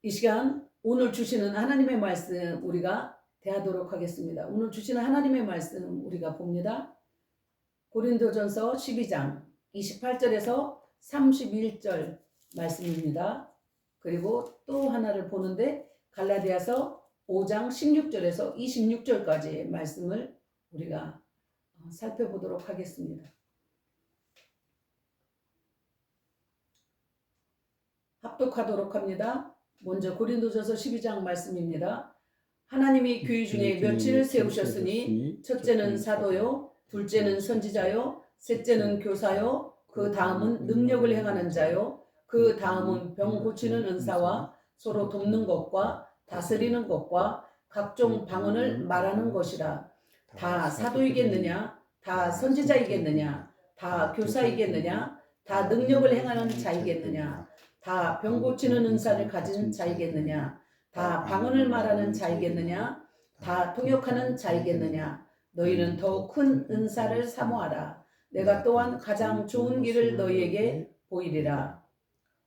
이 시간 오늘 주시는 하나님의 말씀 우리가 대하도록 하겠습니다. 오늘 주시는 하나님의 말씀 우리가 봅니다. 고린도전서 12장 28절에서 31절 말씀입니다. 그리고 또 하나를 보는데 갈라디아서 5장 16절에서 26절까지의 말씀을 우리가 살펴보도록 하겠습니다. 합독하도록 합니다. 먼저 고린도전서 12장 말씀입니다. 하나님이 교회 중에 몇을 세우셨으니 첫째는 사도요, 둘째는 선지자요, 셋째는 교사요, 그 다음은 능력을 행하는 자요, 그 다음은 병 고치는 은사와 서로 돕는 것과 다스리는 것과 각종 방언을 말하는 것이라. 다 사도이겠느냐? 다 선지자이겠느냐? 다 교사이겠느냐? 다 능력을 행하는 자이겠느냐? 다 병 고치는 은사를 가진 자이겠느냐? 다 방언을 말하는 자이겠느냐? 다 통역하는 자이겠느냐? 너희는 더욱 큰 은사를 사모하라. 내가 또한 가장 좋은 길을 너희에게 보이리라.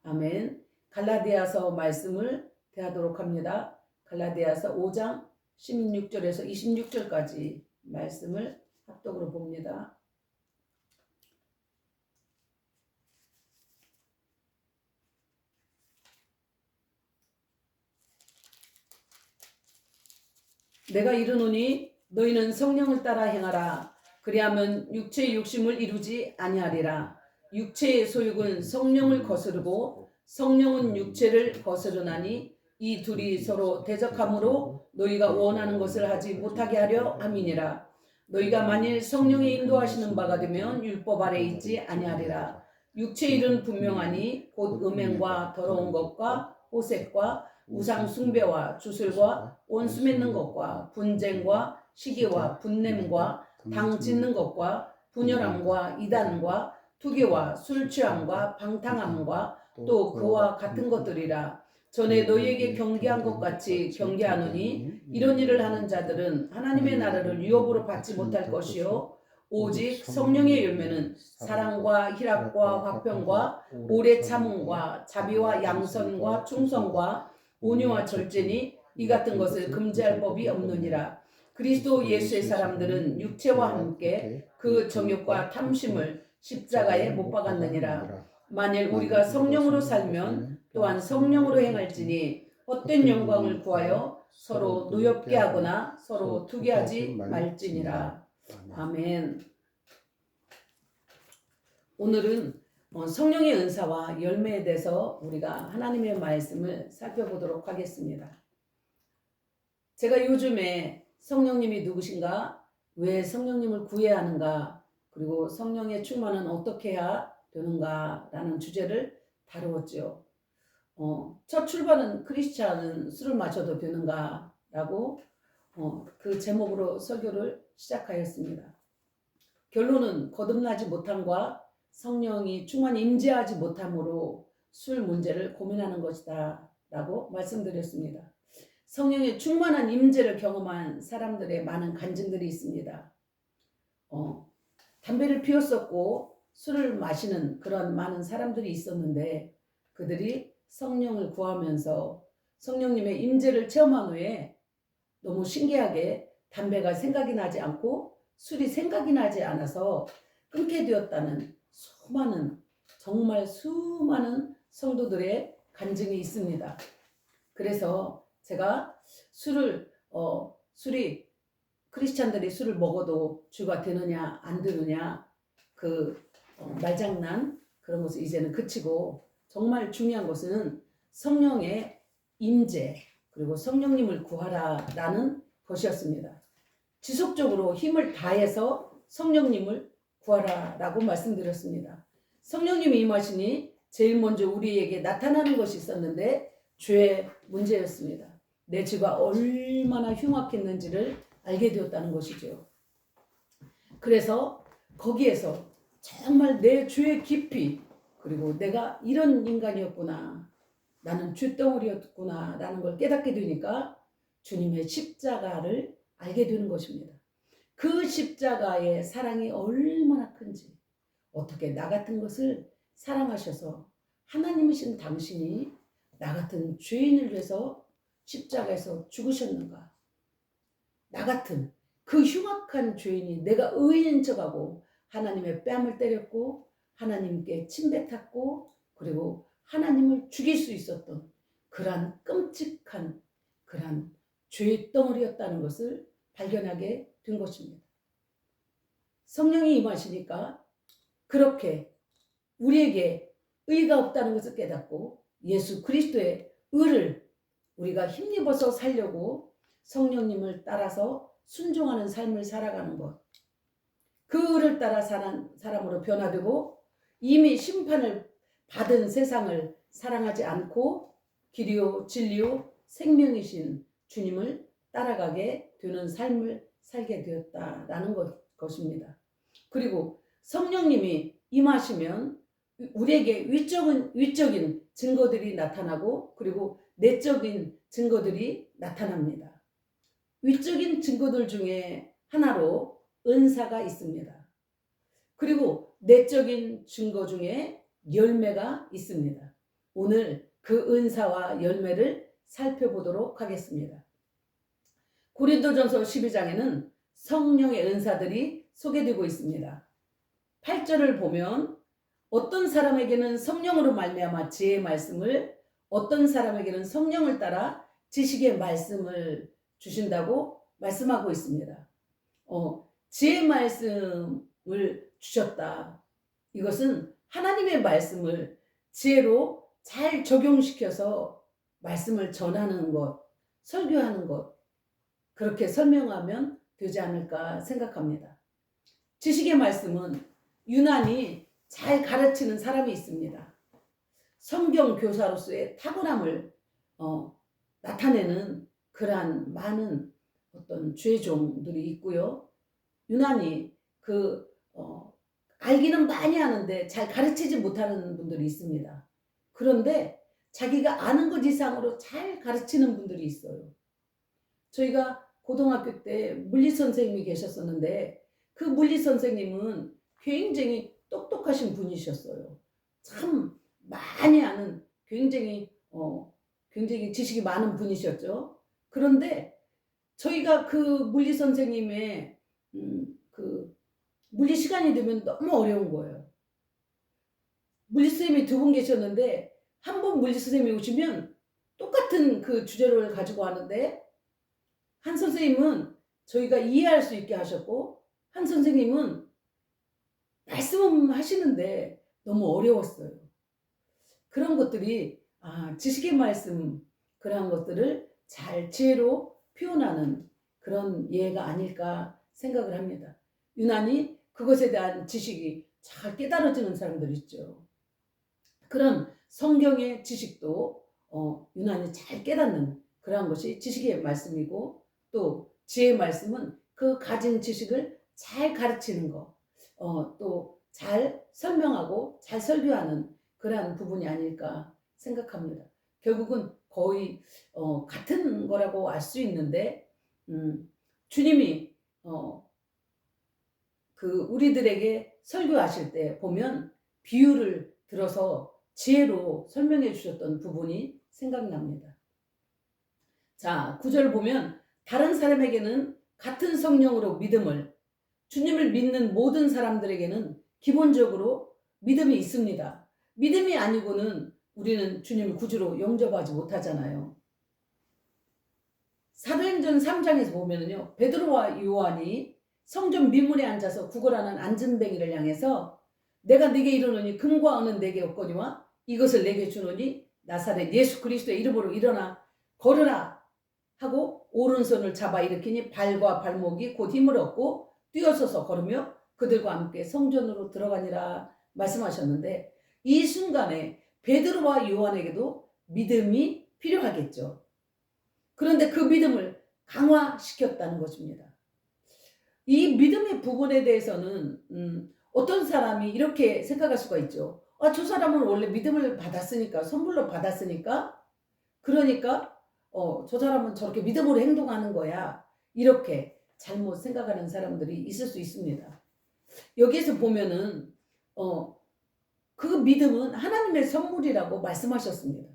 아멘. 갈라디아서 말씀을 대하도록 합니다. 갈라디아서 5장 16절에서 26절까지 말씀을 합독으로 봅니다. 내가 이르노니 너희는 성령을 따라 행하라. 그리하면 육체의 욕심을 이루지 아니하리라. 육체의 소욕은 성령을 거스르고 성령은 육체를 거스르나니 이 둘이 서로 대적함으로 너희가 원하는 것을 하지 못하게 하려 함이니라. 너희가 만일 성령의 인도하시는 바가 되면 율법 아래 있지 아니하리라. 육체의 일은 분명하니 곧 음행과 더러운 것과 호색과 우상 숭배와 주술과 원수 맺는 것과 분쟁과 시기와 분냄과 당 짓는 것과 분열함과 이단과 투기와 술 취함과 방탕함과 또 그와 같은 것들이라. 전에 너희에게 경계한 것 같이 경계하노니 이런 일을 하는 자들은 하나님의 나라를 유업으로 받지 못할 것이요 오직 성령의 열매는 사랑과 희락과 화평과 오래 참음과 자비와 양선과 충성과 온유와 절제니 이 같은 것을 금지할 법이 없느니라. 그리스도 예수의 사람들은 육체와 함께 그 정욕과 탐심을 십자가에 못 박았느니라. 만일 우리가 성령으로 살면 또한 성령으로 행할지니 헛된 영광을 구하여 서로 노엽게 하거나 서로 투기하지 말지니라. 아멘. 오늘은 성령의 은사와 열매에 대해서 우리가 하나님의 말씀을 살펴보도록 하겠습니다. 제가 요즘에 성령님이 누구신가? 왜 성령님을 구해야 하는가? 그리고 성령의 충만은 어떻게 해야 되는가? 라는 주제를 다루었죠. 첫 출발은 크리스찬은 술을 마셔도 되는가? 라고 그 제목으로 설교를 시작하였습니다. 결론은 거듭나지 못함과 성령이 충만히 임재하지 못함으로 술 문제를 고민하는 것이다 라고 말씀드렸습니다. 성령의 충만한 임재를 경험한 사람들의 많은 간증들이 있습니다. 담배를 피웠었고 술을 마시는 그런 많은 사람들이 있었는데 그들이 성령을 구하면서 성령님의 임재를 체험한 후에 너무 신기하게 담배가 생각이 나지 않고 술이 생각이 나지 않아서 끊게 되었다는 정말 수많은 성도들의 간증이 있습니다. 그래서 제가 술이 크리스찬들이 술을 먹어도 주가 되느냐 안 되느냐 말장난 그런 것을 이제는 그치고 정말 중요한 것은 성령의 임재 그리고 성령님을 구하라라는 것이었습니다. 지속적으로 힘을 다해서 성령님을 구하라라고 말씀드렸습니다. 성령님이 임하시니 제일 먼저 우리에게 나타나는 것이 있었는데 죄의 문제였습니다. 내 죄가 얼마나 흉악했는지를 알게 되었다는 것이죠. 그래서 거기에서 정말 내 죄의 깊이 그리고 내가 이런 인간이었구나 나는 죄덩어리였구나 라는 걸 깨닫게 되니까 주님의 십자가를 알게 되는 것입니다. 그 십자가의 사랑이 얼마나 큰지 어떻게 나 같은 것을 사랑하셔서 하나님이신 당신이 나 같은 죄인을 위해서 십자가에서 죽으셨는가? 나 같은 그 흉악한 죄인이 내가 의인인 척하고 하나님의 뺨을 때렸고 하나님께 침뱉었고 그리고 하나님을 죽일 수 있었던 그러한 끔찍한 그러한 죄의 덩어리였다는 것을 발견하게 된 것입니다. 성령이 임하시니까 그렇게 우리에게 의가 없다는 것을 깨닫고 예수 그리스도의 의를 우리가 힘입어서 살려고 성령님을 따라서 순종하는 삶을 살아가는 것, 그 의를 따라 사는 사람으로 변화되고 이미 심판을 받은 세상을 사랑하지 않고 길이요 진리요 생명이신 주님을 따라가게 되는 삶을 살게 되었다라는 것입니다. 그리고 성령님이 임하시면 우리에게 위적인 증거들이 나타나고 그리고 내적인 증거들이 나타납니다. 위적인 증거들 중에 하나로 은사가 있습니다. 그리고 내적인 증거 중에 열매가 있습니다. 오늘 그 은사와 열매를 살펴보도록 하겠습니다. 고린도전서 12장에는 성령의 은사들이 소개되고 있습니다. 8절을 보면 어떤 사람에게는 성령으로 말미암아 지혜의 말씀을, 어떤 사람에게는 성령을 따라 지식의 말씀을 주신다고 말씀하고 있습니다. 지혜의 말씀을 주셨다. 이것은 하나님의 말씀을 지혜로 잘 적용시켜서 말씀을 전하는 것, 설교하는 것, 그렇게 설명하면 되지 않을까 생각합니다. 지식의 말씀은 유난히 잘 가르치는 사람이 있습니다. 성경 교사로서의 탁월함을 나타내는 그러한 많은 어떤 죄종들이 있고요. 유난히 알기는 많이 하는데 잘 가르치지 못하는 분들이 있습니다. 그런데 자기가 아는 것 이상으로 잘 가르치는 분들이 있어요. 저희가 고등학교 때 물리 선생님이 계셨었는데 그 물리 선생님은 굉장히 똑똑하신 분이셨어요. 참 많이 아는 굉장히 지식이 많은 분이셨죠. 그런데 저희가 그 물리 선생님의 그 물리 시간이 되면 너무 어려운 거예요. 물리 선생님이 두 분 계셨는데 한 번 물리 선생님이 오시면 똑같은 그 주제를 가지고 하는데 한 선생님은 저희가 이해할 수 있게 하셨고 한 선생님은 말씀은 하시는데 너무 어려웠어요. 그런 것들이 지식의 말씀 그런 것들을 잘 지혜로 표현하는 그런 예가 아닐까 생각을 합니다. 유난히 그것에 대한 지식이 잘 깨달아지는 사람들 있죠. 그런 성경의 지식도 유난히 잘 깨닫는 그런 것이 지식의 말씀이고 또 지혜의 말씀은 그 가진 지식을 잘 가르치는 것, 또 잘 설명하고 잘 설교하는 그러한 부분이 아닐까 생각합니다. 결국은 거의 같은 거라고 알 수 있는데 주님이 우리들에게 설교하실 때 보면 비유를 들어서 지혜로 설명해 주셨던 부분이 생각납니다. 자, 9절을 보면 다른 사람에게는 같은 성령으로 믿음을, 주님을 믿는 모든 사람들에게는 기본적으로 믿음이 있습니다. 믿음이 아니고는 우리는 주님을 구주로 영접하지 못하잖아요. 사도행전 3장에서 보면은요, 베드로와 요한이 성전 미문에 앉아서 구걸하는 안전뱅이를 향해서 내가 네게 이르노니 금과 은은 내게 없거니와 이것을 내게 주노니 나사렛 예수 그리스도의 이름으로 일어나 걸으라 하고 오른손을 잡아 일으키니 발과 발목이 곧 힘을 얻고 뛰어서서 걸으며 그들과 함께 성전으로 들어가니라 말씀하셨는데 이 순간에 베드로와 요한에게도 믿음이 필요하겠죠. 그런데 그 믿음을 강화시켰다는 것입니다. 이 믿음의 부분에 대해서는 어떤 사람이 이렇게 생각할 수가 있죠. 저 사람은 원래 믿음을 받았으니까, 선물로 받았으니까, 그러니까 저 사람은 저렇게 믿음으로 행동하는 거야. 이렇게 잘못 생각하는 사람들이 있을 수 있습니다. 여기에서 보면은 그 믿음은 하나님의 선물이라고 말씀하셨습니다.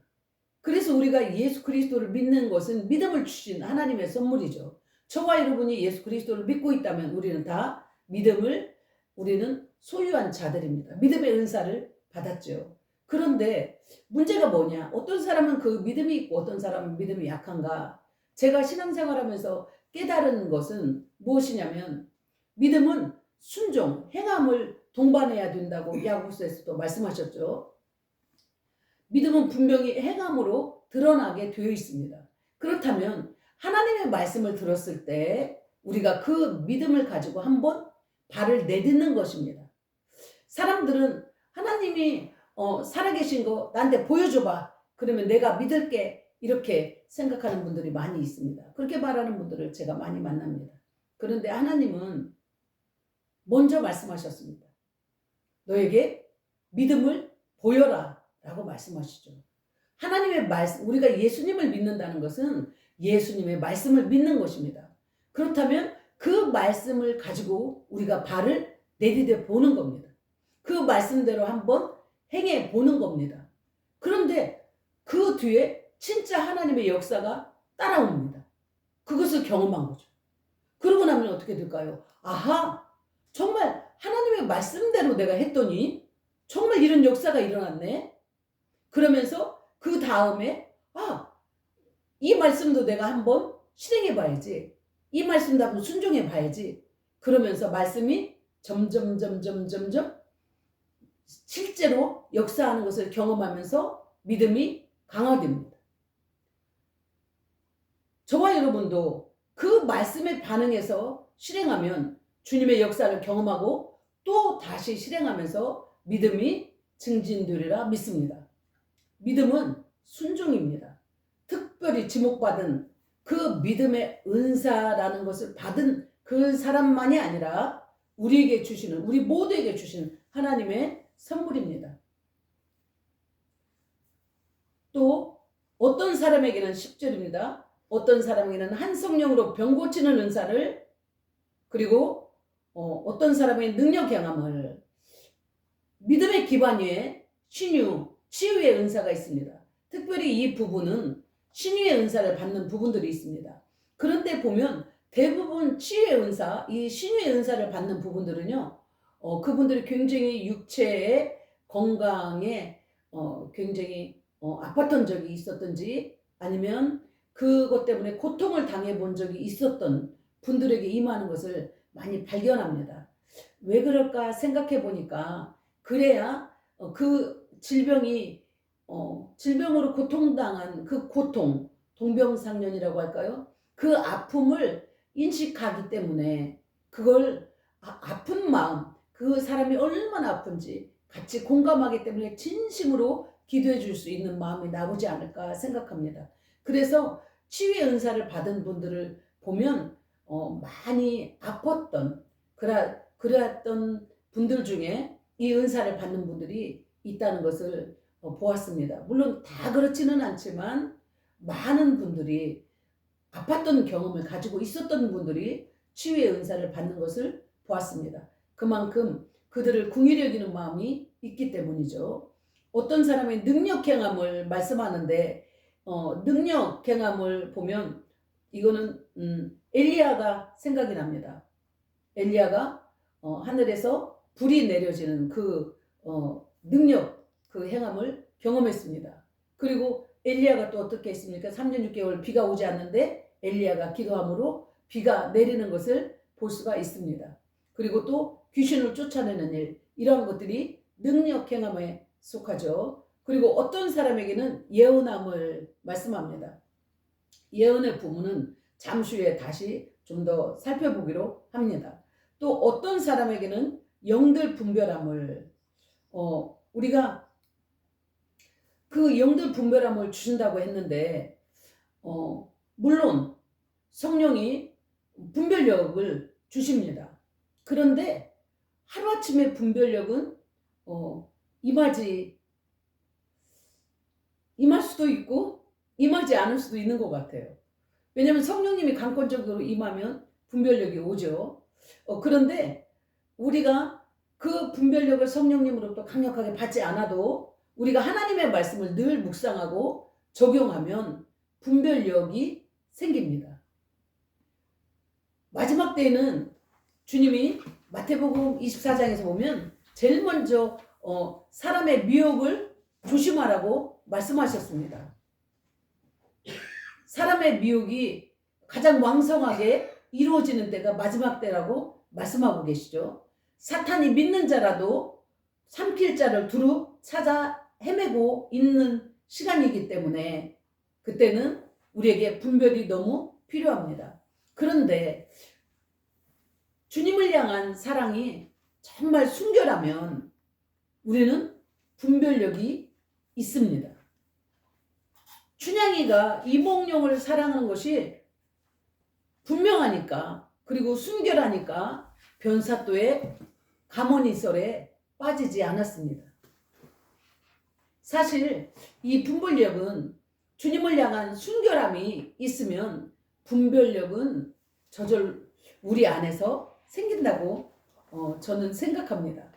그래서 우리가 예수 그리스도를 믿는 것은 믿음을 주신 하나님의 선물이죠. 저와 여러분이 예수 그리스도를 믿고 있다면 우리는 다 믿음을 우리는 소유한 자들입니다. 믿음의 은사를 받았죠. 그런데 문제가 뭐냐? 어떤 사람은 그 믿음이 있고 어떤 사람은 믿음이 약한가? 제가 신앙생활하면서 깨달은 것은 무엇이냐면 믿음은 순종, 행함을 동반해야 된다고 야고보서에서도 말씀하셨죠. 믿음은 분명히 행함으로 드러나게 되어 있습니다. 그렇다면 하나님의 말씀을 들었을 때 우리가 그 믿음을 가지고 한번 발을 내딛는 것입니다. 사람들은 하나님이 살아계신 거 나한테 보여줘봐. 그러면 내가 믿을게. 이렇게 생각하는 분들이 많이 있습니다. 그렇게 말하는 분들을 제가 많이 만납니다. 그런데 하나님은 먼저 말씀하셨습니다. 너에게 믿음을 보여라 라고 말씀하시죠. 하나님의 말씀, 우리가 예수님을 믿는다는 것은 예수님의 말씀을 믿는 것입니다. 그렇다면 그 말씀을 가지고 우리가 발을 내디뎌 보는 겁니다. 그 말씀대로 한번 행해 보는 겁니다. 그런데 그 뒤에 진짜 하나님의 역사가 따라옵니다. 그것을 경험한 거죠. 그러고 나면 어떻게 될까요? 아하, 정말 하나님의 말씀대로 내가 했더니 정말 이런 역사가 일어났네. 그러면서 그 다음에 이 말씀도 내가 한번 실행해 봐야지. 이 말씀도 한번 순종해 봐야지. 그러면서 말씀이 점점 실제로 역사하는 것을 경험하면서 믿음이 강화됩니다. 저와 여러분도 그 말씀에 반응해서 실행하면 주님의 역사를 경험하고 또 다시 실행하면서 믿음이 증진되리라 믿습니다. 믿음은 순종입니다. 특별히 지목받은 그 믿음의 은사라는 것을 받은 그 사람만이 아니라 우리에게 주시는, 우리 모두에게 주신 하나님의 선물입니다. 또 어떤 사람에게는 10절입니다. 어떤 사람에게는 한 성령으로 병 고치는 은사를, 그리고 어떤 사람의 능력 경험을, 믿음의 기반 위에 치유의 은사가 있습니다. 특별히 이 부분은 신유의 은사를 받는 부분들이 있습니다. 그런데 보면 대부분 치유의 은사, 이 신유의 은사를 받는 부분들은요, 그분들이 굉장히 육체의 건강에 굉장히 아팠던 적이 있었던지 아니면 그것 때문에 고통을 당해본 적이 있었던 분들에게 임하는 것을 많이 발견합니다. 왜 그럴까 생각해 보니까 그래야 그 질병으로 고통당한 그 고통, 동병상련이라고 할까요? 그 아픔을 인식하기 때문에 그걸 아픈 마음, 그 사람이 얼마나 아픈지 같이 공감하기 때문에 진심으로 기도해 줄 수 있는 마음이 나오지 않을까 생각합니다. 그래서 치유의 은사를 받은 분들을 보면 많이 아팠던 그랬던 분들 중에 이 은사를 받는 분들이 있다는 것을 보았습니다. 물론 다 그렇지는 않지만 많은 분들이 아팠던 경험을 가지고 있었던 분들이 치유의 은사를 받는 것을 보았습니다. 그만큼 그들을 긍휼히 여기는 마음이 있기 때문이죠. 어떤 사람의 능력 행함을 말씀하는데 능력 행함을 보면 이거는 엘리야가 생각이 납니다. 엘리야가 하늘에서 불이 내려지는 그 능력, 그 행함을 경험했습니다. 그리고 엘리야가 또 어떻게 했습니까? 3년 6개월 비가 오지 않는데 엘리야가 기도함으로 비가 내리는 것을 볼 수가 있습니다. 그리고 또 귀신을 쫓아내는 일, 이러한 것들이 능력 행함에 속하죠. 그리고 어떤 사람에게는 예언함을 말씀합니다. 예언의 부분은 잠시 후에 다시 좀 더 살펴보기로 합니다. 또 어떤 사람에게는 영들 분별함을 우리가 그 영들 분별함을 주신다고 했는데 물론 성령이 분별력을 주십니다. 그런데 하루아침에 분별력은 임할 수도 있고 임하지 않을 수도 있는 것 같아요. 왜냐하면 성령님이 강권적으로 임하면 분별력이 오죠. 그런데 우리가 그 분별력을 성령님으로부터 강력하게 받지 않아도 우리가 하나님의 말씀을 늘 묵상하고 적용하면 분별력이 생깁니다. 마지막 때에는 주님이 마태복음 24장에서 보면 제일 먼저 사람의 미혹을 조심하라고 말씀하셨습니다. 사람의 미혹이 가장 왕성하게 이루어지는 때가 마지막 때라고 말씀하고 계시죠. 사탄이 믿는 자라도 삼킬 자를 두루 찾아 헤매고 있는 시간이기 때문에 그때는 우리에게 분별이 너무 필요합니다. 그런데 주님을 향한 사랑이 정말 순결하면 우리는 분별력이 있습니다. 춘향이가 이몽룡을 사랑하는 것이 분명하니까, 그리고 순결하니까 변사또의 가모니설에 빠지지 않았습니다. 사실 이 분별력은 주님을 향한 순결함이 있으면 분별력은 저절로 우리 안에서 생긴다고 저는 생각합니다.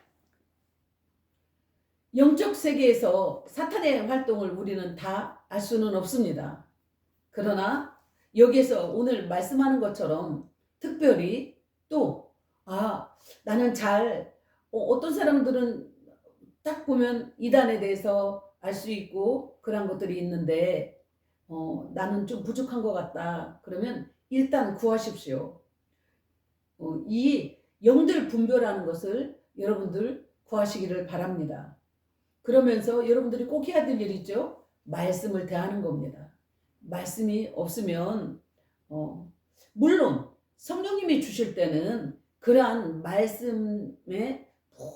영적 세계에서 사탄의 활동을 우리는 다 알 수는 없습니다. 그러나 여기에서 오늘 말씀하는 것처럼 특별히 또 나는 잘 어떤 사람들은 딱 보면 이단에 대해서 알 수 있고 그런 것들이 있는데 나는 좀 부족한 것 같다. 그러면 일단 구하십시오. 이 영들 분별하는 것을 여러분들 구하시기를 바랍니다. 그러면서 여러분들이 꼭 해야 될 일 있죠? 말씀을 대하는 겁니다. 말씀이 없으면 물론 성령님이 주실 때는 그러한 말씀에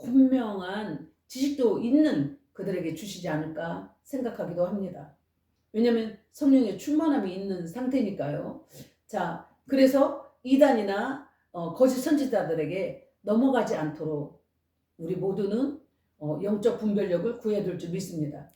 분명한 지식도 있는 그들에게 주시지 않을까 생각하기도 합니다. 왜냐하면 성령의 충만함이 있는 상태니까요. 자, 그래서 이단이나 거짓 선지자들에게 넘어가지 않도록 우리 모두는 영적 분별력을 구해야 될 줄 믿습니다.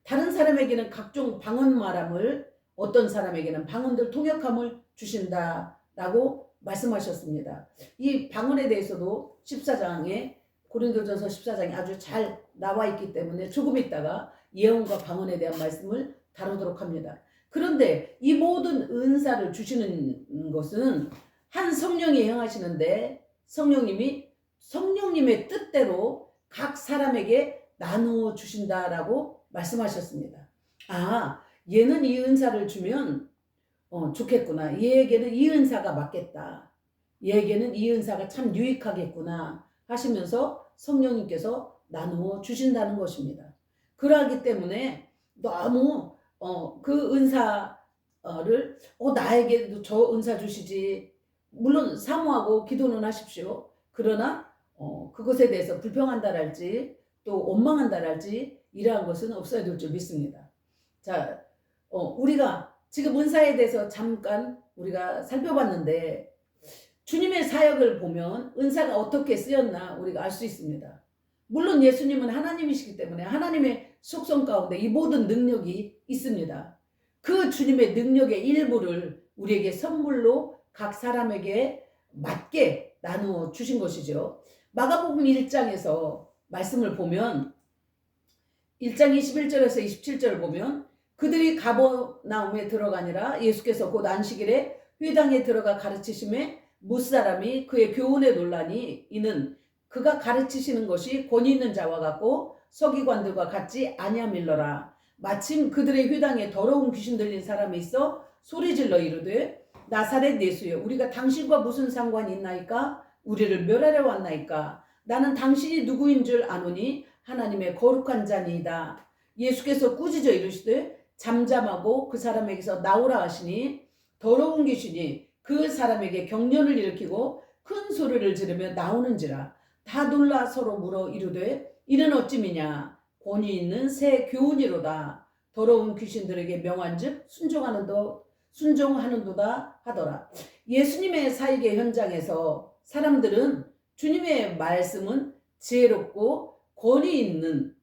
다른 사람에게는 각종 방언 말함을, 어떤 사람에게는 방언들 통역함을 주신다라고 말씀하셨습니다. 이 방언에 대해서도 14장에 고린도전서 14장에 아주 잘 나와 있기 때문에 조금 있다가 예언과 방언에 대한 말씀을 다루도록 합니다. 그런데 이 모든 은사를 주시는 것은 한 성령이 행하시는데 성령님이 성령님의 뜻대로 각 사람에게 나누어 주신다라고 말씀하셨습니다. 얘는 이 은사를 주면 좋겠구나. 얘에게는 이 은사가 맞겠다. 얘에게는 이 은사가 참 유익하겠구나 하시면서 성령님께서 나누어 주신다는 것입니다. 그러하기 때문에 너무 그 은사를 나에게도 저 은사 주시지, 물론 사모하고 기도는 하십시오. 그러나 그것에 대해서 불평한다랄지 또 원망한다랄지 이러한 것은 없어야 될 줄 믿습니다. 자, 우리가 지금 은사에 대해서 잠깐 우리가 살펴봤는데 주님의 사역을 보면 은사가 어떻게 쓰였나 우리가 알 수 있습니다. 물론 예수님은 하나님이시기 때문에 하나님의 속성 가운데 이 모든 능력이 있습니다. 그 주님의 능력의 일부를 우리에게 선물로 각 사람에게 맞게 나누어 주신 것이죠. 마가복음 1장에서 말씀을 보면 1장 21절에서 27절을 보면 그들이 가버나움에 들어가니라 예수께서 곧 안식일에 회당에 들어가 가르치심에 무사람이 그의 교훈에 놀라니 이는 그가 가르치시는 것이 권위 있는 자와 같고 서기관들과 같지 아니함일러라. 마침 그들의 회당에 더러운 귀신 들린 사람이 있어 소리질러 이르되 나사렛 예수여 우리가 당신과 무슨 상관이 있나이까? 우리를 멸하려 왔나이까? 나는 당신이 누구인 줄 아노니 하나님의 거룩한 자니이다. 예수께서 꾸짖어 이르시되 잠잠하고 그 사람에게서 나오라 하시니 더러운 귀신이 그 사람에게 경련을 일으키고 큰 소리를 지르며 나오는지라. 다 놀라 서로 물어 이르되 이는 어찌미냐? 권위 있는 새 교훈이로다. 더러운 귀신들에게 명한즉 순종하는도다 하더라. 예수님의 사역의 현장에서 사람들은 주님의 말씀은 지혜롭고 권위 있는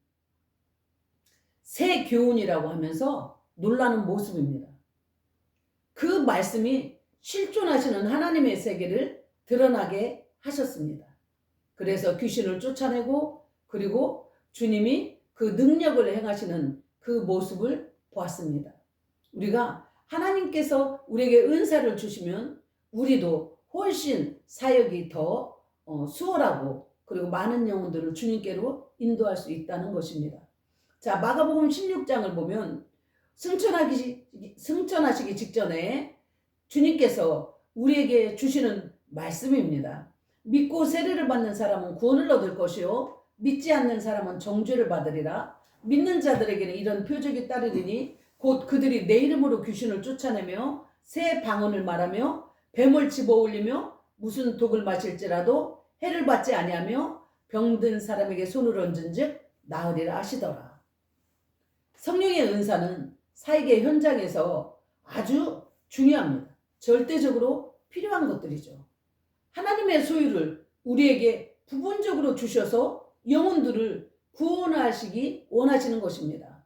새 교훈이라고 하면서 놀라는 모습입니다. 그 말씀이 실존하시는 하나님의 세계를 드러나게 하셨습니다. 그래서 귀신을 쫓아내고 그리고 주님이 그 능력을 행하시는 그 모습을 보았습니다. 우리가 하나님께서 우리에게 은사를 주시면 우리도 훨씬 사역이 더 수월하고 그리고 많은 영혼들을 주님께로 인도할 수 있다는 것입니다. 자, 마가복음 16장을 보면 승천하시기 직전에 주님께서 우리에게 주시는 말씀입니다. 믿고 세례를 받는 사람은 구원을 얻을 것이요 믿지 않는 사람은 정죄를 받으리라. 믿는 자들에게는 이런 표적이 따르리니 곧 그들이 내 이름으로 귀신을 쫓아내며 새 방언을 말하며 뱀을 집어올리며 무슨 독을 마실지라도 해를 받지 아니하며 병든 사람에게 손을 얹은즉 나으리라 하시더라. 성령의 은사는 사역의 현장에서 아주 중요합니다. 절대적으로 필요한 것들이죠. 하나님의 소유를 우리에게 부분적으로 주셔서 영혼들을 구원하시기 원하시는 것입니다.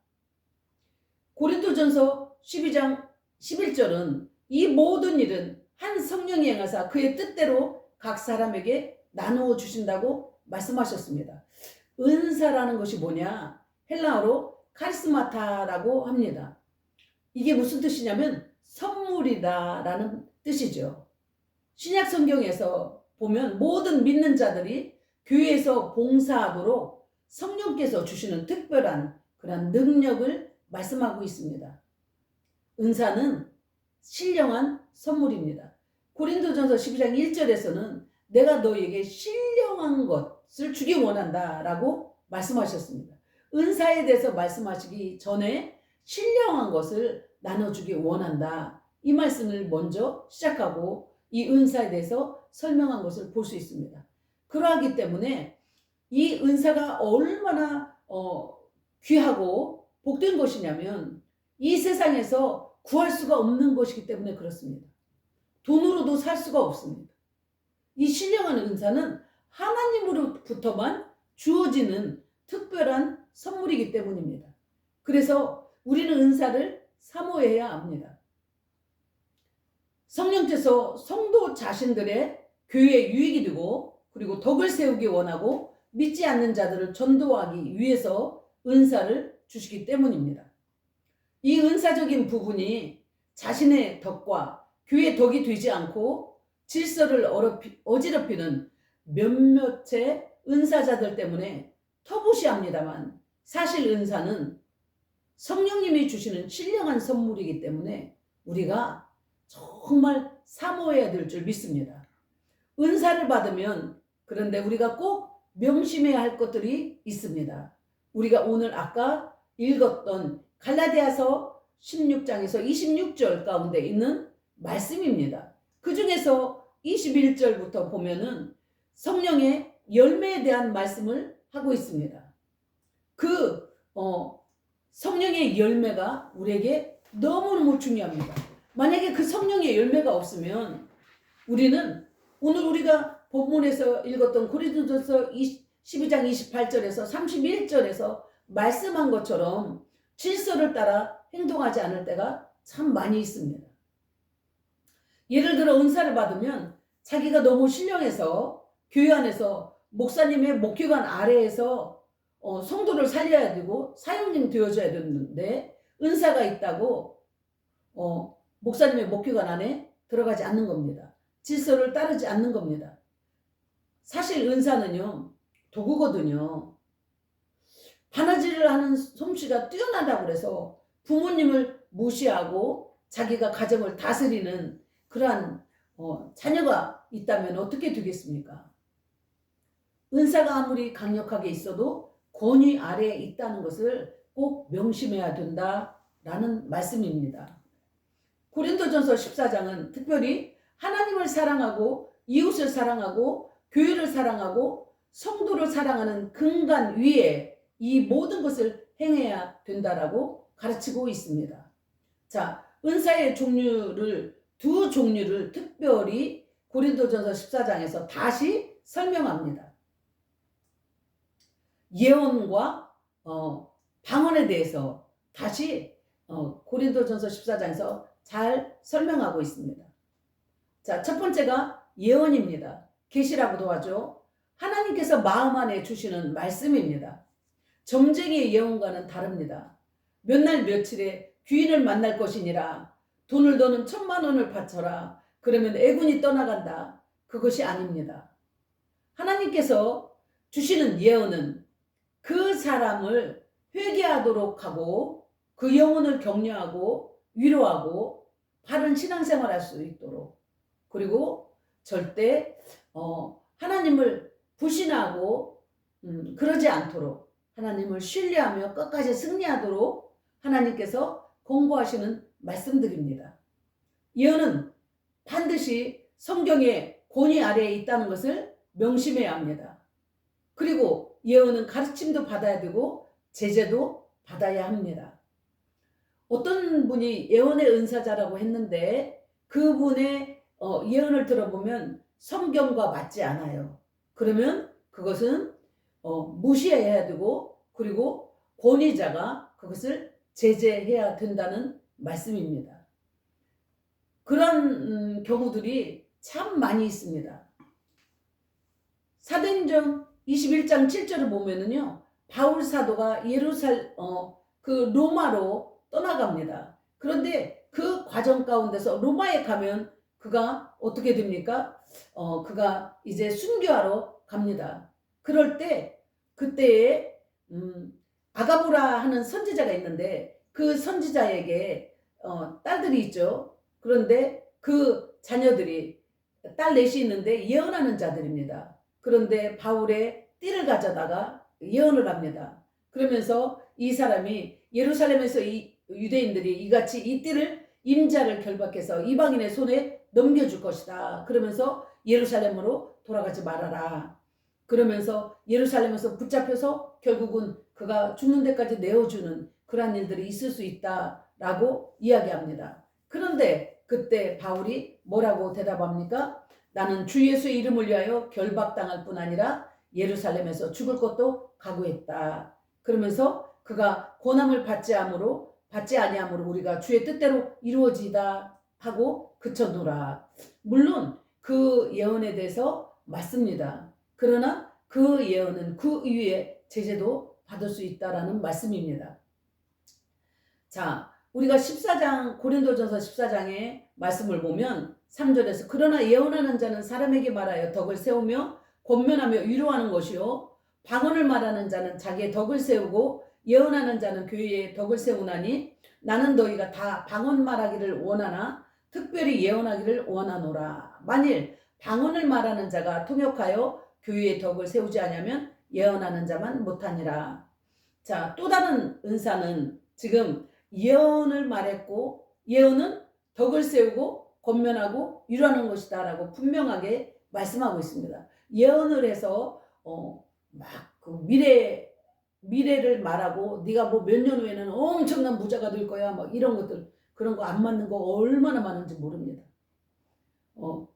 고린도전서 12장 11절은 이 모든 일은 한 성령이 행하사 그의 뜻대로 각 사람에게 나누어 주신다고 말씀하셨습니다. 은사라는 것이 뭐냐? 헬라어로 카리스마타라고 합니다. 이게 무슨 뜻이냐면 선물이다 라는 뜻이죠. 신약 성경에서 보면 모든 믿는 자들이 교회에서 봉사하도록 성령께서 주시는 특별한 그런 능력을 말씀하고 있습니다. 은사는 신령한 선물입니다. 고린도전서 12장 1절에서는 내가 너에게 신령한 것을 주기 원한다 라고 말씀하셨습니다. 은사에 대해서 말씀하시기 전에 신령한 것을 나눠주기 원한다. 이 말씀을 먼저 시작하고 이 은사에 대해서 설명한 것을 볼 수 있습니다. 그러하기 때문에 이 은사가 얼마나 귀하고 복된 것이냐면 이 세상에서 구할 수가 없는 것이기 때문에 그렇습니다. 돈으로도 살 수가 없습니다. 이 신령한 은사는 하나님으로부터만 주어지는 특별한 선물이기 때문입니다. 그래서 우리는 은사를 사모해야 합니다. 성령께서 성도 자신들의 교회에 유익이 되고 그리고 덕을 세우기 원하고 믿지 않는 자들을 전도하기 위해서 은사를 주시기 때문입니다. 이 은사적인 부분이 자신의 덕과 교회의 덕이 되지 않고 질서를 어지럽히는 몇몇의 은사자들 때문에 터부시합니다만 사실 은사는 성령님이 주시는 신령한 선물이기 때문에 우리가 정말 사모해야 될 줄 믿습니다. 은사를 받으면 그런데 우리가 꼭 명심해야 할 것들이 있습니다. 우리가 오늘 아까 읽었던 갈라디아서 16장에서 26절 가운데 있는 말씀입니다. 그 중에서 21절부터 보면은 성령의 열매에 대한 말씀을 하고 있습니다. 그 성령의 열매가 우리에게 너무너무 중요합니다. 만약에 그 성령의 열매가 없으면 우리는 오늘 우리가 본문에서 읽었던 고린도전서 12장 28절에서 31절에서 말씀한 것처럼 질서를 따라 행동하지 않을 때가 참 많이 있습니다. 예를 들어 은사를 받으면 자기가 너무 신령해서 교회 안에서 목사님의 목회관 아래에서 성도를 살려야 되고 사역님 되어줘야 되는데 은사가 있다고 목사님의 목회관 안에 들어가지 않는 겁니다. 질서를 따르지 않는 겁니다. 사실 은사는요 도구거든요. 바느질을 하는 솜씨가 뛰어나다고 그래서 부모님을 무시하고 자기가 가정을 다스리는 그러한 자녀가 있다면 어떻게 되겠습니까? 은사가 아무리 강력하게 있어도 권위 아래에 있다는 것을 꼭 명심해야 된다라는 말씀입니다. 고린도전서 14장은 특별히 하나님을 사랑하고 이웃을 사랑하고 교회를 사랑하고 성도를 사랑하는 근간 위에 이 모든 것을 행해야 된다라고 가르치고 있습니다. 자, 은사의 두 종류를 특별히 고린도전서 14장에서 다시 설명합니다. 예언과 방언에 대해서 다시 고린도전서 14장에서 잘 설명하고 있습니다. 자, 첫 번째가 예언입니다. 계시라고도 하죠. 하나님께서 마음 안에 주시는 말씀입니다. 점쟁이의 예언과는 다릅니다. 몇 날 며칠에 귀인을 만날 것이니라. 돈을 더는 1,000,000원을 바쳐라. 그러면 애군이 떠나간다. 그것이 아닙니다. 하나님께서 주시는 예언은 그 사람을 회개하도록 하고 그 영혼을 격려하고 위로하고 바른 신앙생활 할 수 있도록, 그리고 절대 하나님을 불신하고 그러지 않도록, 하나님을 신뢰하며 끝까지 승리하도록 하나님께서 권고하시는 말씀들입니다. 예언은 반드시 성경의 권위 아래에 있다는 것을 명심해야 합니다. 그리고 예언은 가르침도 받아야 되고 제재도 받아야 합니다. 어떤 분이 예언의 은사자라고 했는데 그분의 예언을 들어보면 성경과 맞지 않아요. 그러면 그것은 무시해야 되고, 그리고 권위자가 그것을 제재해야 된다는 말씀입니다. 그런 경우들이 참 많이 있습니다. 사도행전 21장 7절을 보면은요, 바울 사도가 그 로마로 떠나갑니다. 그런데 그 과정 가운데서 로마에 가면 그가 어떻게 됩니까? 그가 이제 순교하러 갑니다. 그럴 때 그때에 아가보라 하는 선지자가 있는데 그 선지자에게 딸들이 있죠. 그런데 그 자녀들이 딸 넷이 있는데 예언하는 자들입니다. 그런데 바울의 띠를 가져다가 예언을 합니다. 그러면서 이 사람이 예루살렘에서 이 유대인들이 이같이 이 띠를 임자를 결박해서 이방인의 손에 넘겨줄 것이다. 그러면서 예루살렘으로 돌아가지 말아라. 그러면서 예루살렘에서 붙잡혀서 결국은 그가 죽는 데까지 내어주는 그러한 일들이 있을 수 있다라고 이야기합니다. 그런데 그때 바울이 뭐라고 대답합니까? 나는 주 예수의 이름을 위하여 결박당할 뿐 아니라 예루살렘에서 죽을 것도 각오했다. 그러면서 그가 고난을 받지 아니함으로 우리가 주의 뜻대로 이루어지다 하고 그쳐놓으라. 물론 그 예언에 대해서 맞습니다. 그러나 그 예언은 그 이후에 제재도 받을 수 있다라는 말씀입니다. 자, 우리가 14장 고린도전서 14장의 말씀을 보면 3절에서 그러나 예언하는 자는 사람에게 말하여 덕을 세우며 권면하며 위로하는 것이요 방언을 말하는 자는 자기의 덕을 세우고 예언하는 자는 교회의 덕을 세우나니 나는 너희가 다 방언 말하기를 원하나 특별히 예언하기를 원하노라. 만일 방언을 말하는 자가 통역하여 교회의 덕을 세우지 않으면 예언하는 자만 못하니라. 자, 또 다른 은사는 지금 예언을 말했고 예언은 덕을 세우고 권면하고 위로하는 것이다 라고 분명하게 말씀하고 있습니다. 예언을 해서 막 그 미래를 말하고 네가 뭐 몇 년 후에는 엄청난 부자가 될 거야 막 이런 것들, 그런 거 안 맞는 거 얼마나 많은지 모릅니다.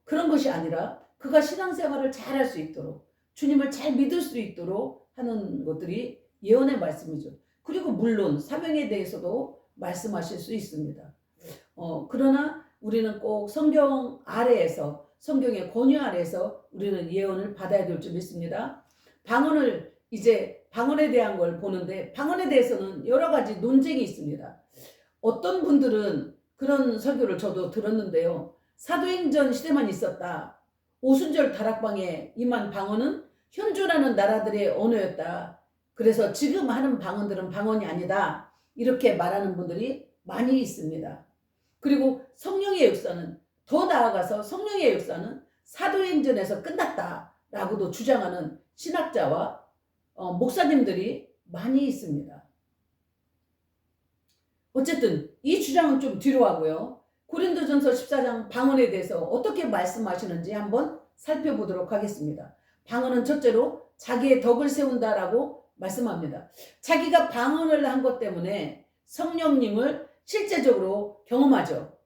그런 것이 아니라 그가 신앙생활을 잘 할 수 있도록 주님을 잘 믿을 수 있도록 하는 것들이 예언의 말씀이죠. 그리고 물론 사명에 대해서도 말씀하실 수 있습니다. 그러나 우리는 꼭 성경 아래에서, 성경의 권위 아래에서 우리는 예언을 받아야 될 줄 믿습니다. 방언에 대한 걸 보는데 방언에 대해서는 여러 가지 논쟁이 있습니다. 어떤 분들은 그런 설교를 저도 들었는데요. 사도행전 시대만 있었다. 오순절 다락방에 임한 방언은 현존하는 나라들의 언어였다. 그래서 지금 하는 방언들은 방언이 아니다. 이렇게 말하는 분들이 많이 있습니다. 그리고 성령의 역사는, 더 나아가서 성령의 역사는 사도행전에서 끝났다라고도 주장하는 신학자와 목사님들이 많이 있습니다. 어쨌든 이 주장은 좀 뒤로 하고요. 고린도전서 14장 방언에 대해서 어떻게 말씀하시는지 한번 살펴보도록 하겠습니다. 방언은 첫째로 자기의 덕을 세운다라고 말씀합니다. 자기가 방언을 한 것 때문에 성령님을 실제적으로 경험하죠.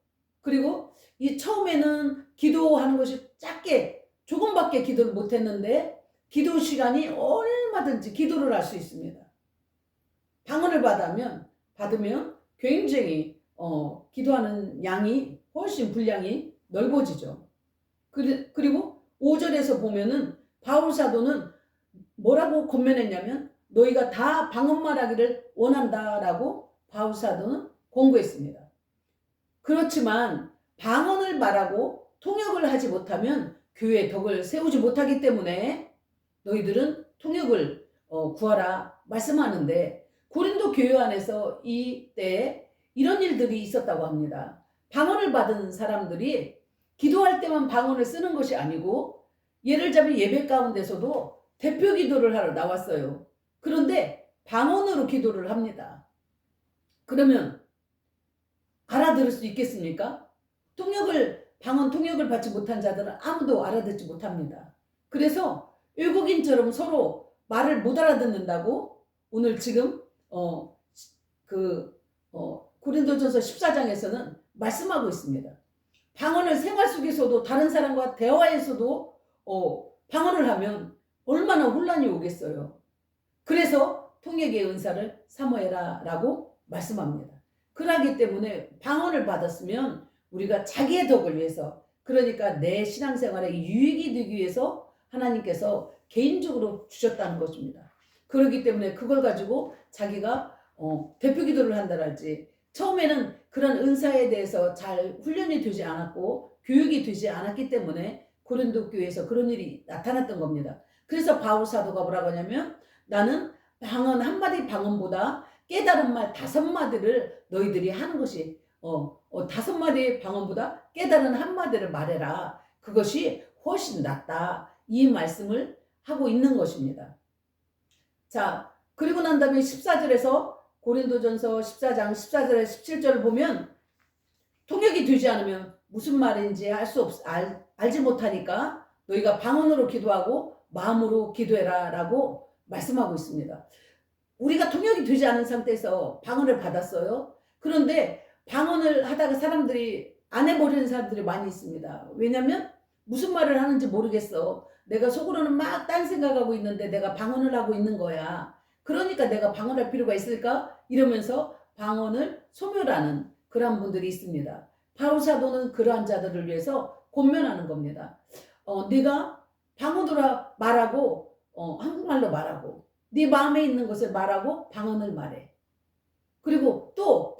그리고 이 처음에는 기도하는 것이 짧게 조금밖에 기도를 못했는데 기도 시간이 얼마든지 기도를 할 수 있습니다. 방언을 받으면 굉장히 기도하는 양이 훨씬 분량이 넓어지죠. 그리고 5절에서 보면은 바울 사도는 뭐라고 권면했냐면 너희가 다 방언 말하기를 원한다라고 바울 사도는 권고했습니다. 그렇지만 방언을 말하고 통역을 하지 못하면 교회의 덕을 세우지 못하기 때문에 너희들은 통역을 구하라 말씀하는데, 고린도 교회 안에서 이때 이런 일들이 있었다고 합니다. 방언을 받은 사람들이 기도할 때만 방언을 쓰는 것이 아니고, 예를 들자면 예배 가운데서도 대표 기도를 하러 나왔어요. 그런데 방언으로 기도를 합니다. 그러면 알아들을 수 있겠습니까? 방언 통역을 받지 못한 자들은 아무도 알아듣지 못합니다. 그래서 외국인처럼 서로 말을 못 알아듣는다고 오늘 지금 고린도전서 14장에서는 말씀하고 있습니다. 방언을 생활 속에서도 다른 사람과 대화에서도 방언을 하면 얼마나 혼란이 오겠어요. 그래서 통역의 은사를 사모해라 라고 말씀합니다. 그러기 때문에 방언을 받았으면 우리가 자기의 덕을 위해서, 그러니까 내 신앙생활에 유익이 되기 위해서 하나님께서 개인적으로 주셨다는 것입니다. 그렇기 때문에 그걸 가지고 자기가 대표 기도를 한다랄지, 처음에는 그런 은사에 대해서 잘 훈련이 되지 않았고 교육이 되지 않았기 때문에 고린도 교회에서 그런 일이 나타났던 겁니다. 그래서 바울 사도가 뭐라고 하냐면, 나는 방언 한마디 방언보다 깨달은 말 5마디를 너희들이 하는 것이 5마디의 방언보다 깨달은 한마디를 말해라. 그것이 훨씬 낫다. 이 말씀을 하고 있는 것입니다. 자, 그리고 난 다음에 14절에서 고린도전서 14장 14절에 17절을 보면, 통역이 되지 않으면 무슨 말인지 알지 못하니까 너희가 방언으로 기도하고 마음으로 기도해라 라고 말씀하고 있습니다. 우리가 통역이 되지 않은 상태에서 방언을 받았어요. 그런데 방언을 하다가 사람들이 안 해버리는 사람들이 많이 있습니다. 왜냐면 무슨 말을 하는지 모르겠어. 내가 속으로는 막 딴 생각하고 있는데 내가 방언을 하고 있는 거야. 그러니까 내가 방언할 필요가 있을까? 이러면서 방언을 소멸하는 그런 분들이 있습니다. 바울 사도는 그러한 자들을 위해서 권면하는 겁니다. 네가 방언으로 말하고 한국말로 말하고, 네 마음에 있는 것을 말하고 방언을 말해. 그리고 또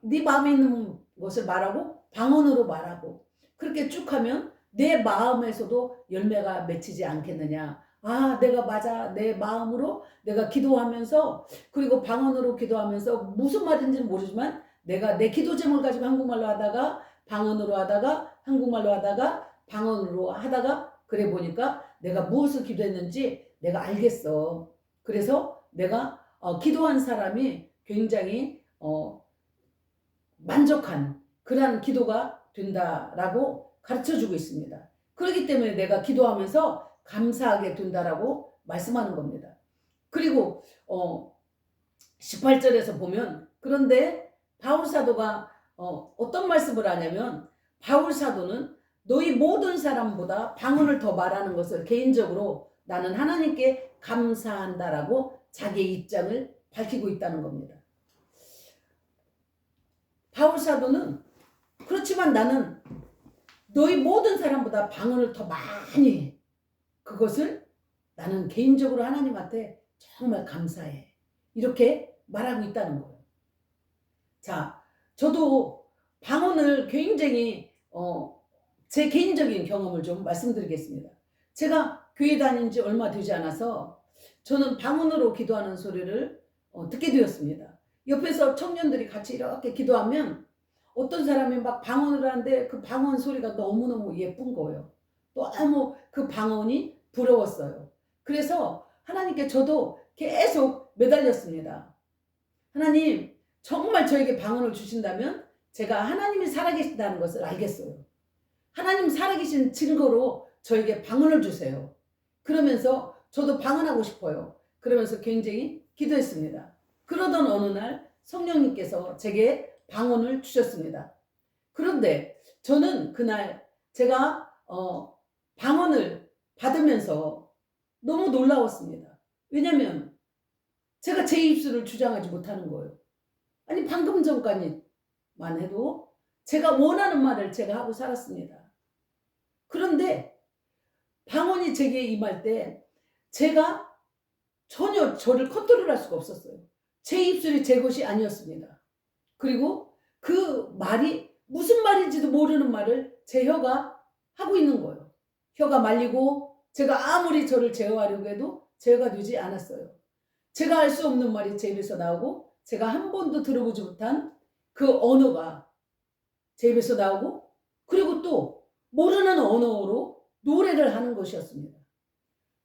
네 마음에 있는 것을 말하고 방언으로 말하고, 그렇게 쭉 하면 내 마음에서도 열매가 맺히지 않겠느냐. 아, 내가 맞아. 내 마음으로 내가 기도하면서, 그리고 방언으로 기도하면서 무슨 말인지는 모르지만 내가 내 기도 제목을 가지고 한국말로 하다가 방언으로 하다가 한국말로 하다가 방언으로 하다가, 그래 보니까 내가 무엇을 기도했는지 내가 알겠어. 그래서 내가 기도한 사람이 굉장히 만족한 그러한 기도가 된다라고 가르쳐주고 있습니다. 그렇기 때문에 내가 기도하면서 감사하게 된다라고 말씀하는 겁니다. 그리고 18절에서 보면, 그런데 바울 사도가 어떤 말씀을 하냐면, 바울 사도는 너희 모든 사람보다 방언을 더 말하는 것을 개인적으로 나는 하나님께 감사한다라고 자기의 입장을 밝히고 있다는 겁니다. 바울 사도는 그렇지만 나는 너희 모든 사람보다 방언을 더 많이 해. 그것을 나는 개인적으로 하나님한테 정말 감사해. 이렇게 말하고 있다는 거예요. 자, 저도 방언을 굉장히 제 개인적인 경험을 좀 말씀드리겠습니다. 제가 교회 다닌 지 얼마 되지 않아서 저는 방언으로 기도하는 소리를 듣게 되었습니다. 옆에서 청년들이 같이 이렇게 기도하면 어떤 사람이 막 방언을 하는데 그 방언 소리가 너무너무 예쁜 거예요. 너무 그 방언이 부러웠어요. 그래서 하나님께 저도 계속 매달렸습니다. 하나님, 정말 저에게 방언을 주신다면 제가 하나님이 살아계신다는 것을 알겠어요. 하나님 살아계신 증거로 저에게 방언을 주세요. 그러면서 저도 방언하고 싶어요. 그러면서 굉장히 기도했습니다. 그러던 어느 날 성령님께서 제게 방언을 주셨습니다. 그런데 저는 그날 제가 방언을 받으면서 너무 놀라웠습니다. 왜냐하면 제가 제 입술을 주장하지 못하는 거예요. 아니, 방금 전까지만 해도 제가 원하는 말을 제가 하고 살았습니다. 그런데 방언이 제게 임할 때 제가 전혀 저를 컨트롤할 수가 없었어요. 제 입술이 제 것이 아니었습니다. 그리고 그 말이 무슨 말인지도 모르는 말을 제 혀가 하고 있는 거예요. 혀가 말리고 제가 아무리 저를 제어하려고 해도 제어가 되지 않았어요. 제가 할 수 없는 말이 제 입에서 나오고 제가 한 번도 들어보지 못한 그 언어가 제 입에서 나오고 그리고 또 모르는 언어로 노래를 하는 것이었습니다.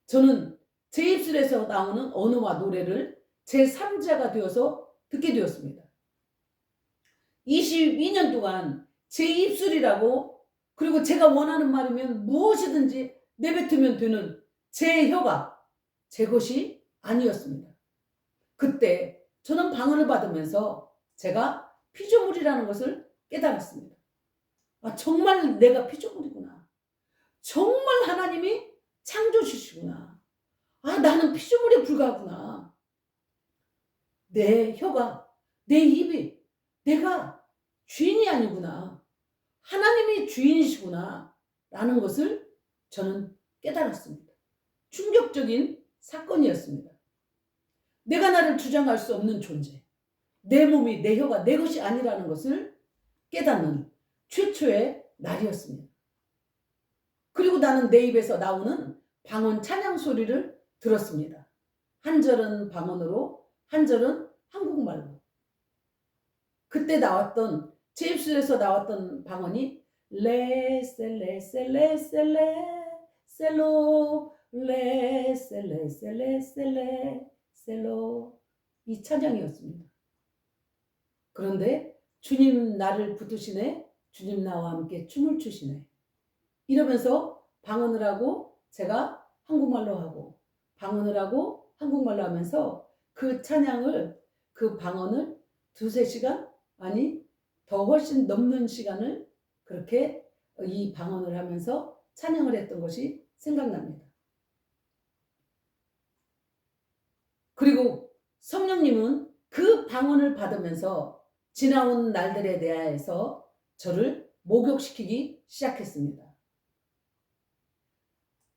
저는 제 입술에서 나오는 언어와 노래를 제3자가 되어서 듣게 되었습니다. 22년 동안 제 입술이라고 그리고 제가 원하는 말이면 무엇이든지 내뱉으면 되는 제 혀가 제 것이 아니었습니다. 그때 저는 방언을 받으면서 제가 피조물이라는 것을 깨달았습니다. 아, 정말 내가 피조물이구나. 정말 하나님이 창조주시구나. 아, 나는 피조물에 불과하구나. 내 혀가, 내 입이 내가 주인이 아니구나. 하나님이 주인이시구나. 라는 것을 저는 깨달았습니다. 충격적인 사건이었습니다. 내가 나를 주장할 수 없는 존재. 내 몸이 내 혀가 내 것이 아니라는 것을 깨닫는 최초의 날이었습니다. 그리고 나는 내 입에서 나오는 방언 찬양 소리를 들었습니다. 한 절은 방언으로 한 절은 한국말로. 그때 나왔던 제 입술에서 나왔던 방언이 레셀레셀레셀레 셀로 레셀레셀레셀레 셀로 이 찬양이었습니다. 그런데 주님 나를 붙드시네, 주님 나와 함께 춤을 추시네 이러면서 방언을 하고 제가 한국말로 하고 방언을 하고 한국말로 하면서 그 찬양을 그 방언을 2-3시간 아니 더 훨씬 넘는 시간을 그렇게 이 방언을 하면서 찬양을 했던 것이 생각납니다. 그리고 성령님은 그 방언을 받으면서 지나온 날들에 대하여서 저를 목욕시키기 시작했습니다.